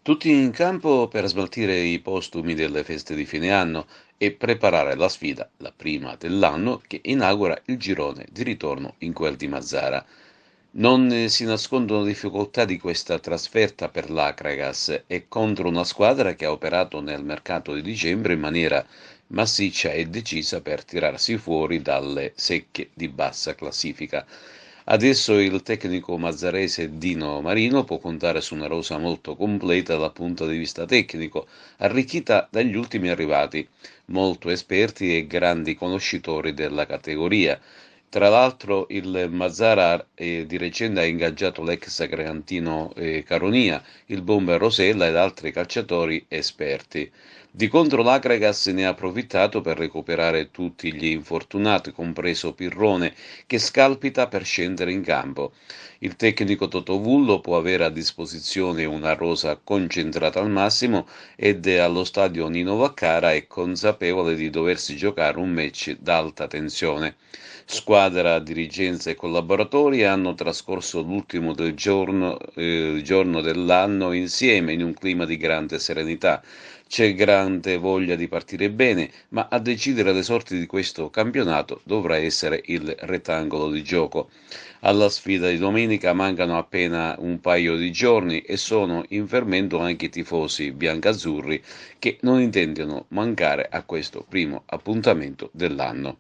Tutti in campo per smaltire i postumi delle feste di fine anno e preparare la sfida, la prima dell'anno, che inaugura il girone di ritorno in quel di Mazzara. Non si nascondono difficoltà di questa trasferta per l'Akragas e contro una squadra che ha operato nel mercato di dicembre in maniera massiccia e decisa per tirarsi fuori dalle secche di bassa classifica. Adesso il tecnico mazzarese Dino Marino può contare su una rosa molto completa dal punto di vista tecnico, arricchita dagli ultimi arrivati, molto esperti e grandi conoscitori della categoria. Tra l'altro il Mazzara di recente ha ingaggiato l'ex Creantino Caronia, il bomber Rosella ed altri calciatori esperti. Di contro l'Akragas ne ha approfittato per recuperare tutti gli infortunati, compreso Pirrone, che scalpita per scendere in campo. Il tecnico Totovullo può avere a disposizione una rosa concentrata al massimo ed è allo stadio Nino Vaccara è consapevole di doversi giocare un match d'alta tensione. Squadra, dirigenza e collaboratori hanno trascorso l'ultimo giorno dell'anno insieme in un clima di grande serenità. C'è grande voglia di partire bene, ma a decidere le sorti di questo campionato dovrà essere il rettangolo di gioco. Alla sfida di domenica mancano appena un paio di giorni e sono in fermento anche i tifosi biancazzurri che non intendono mancare a questo primo appuntamento dell'anno.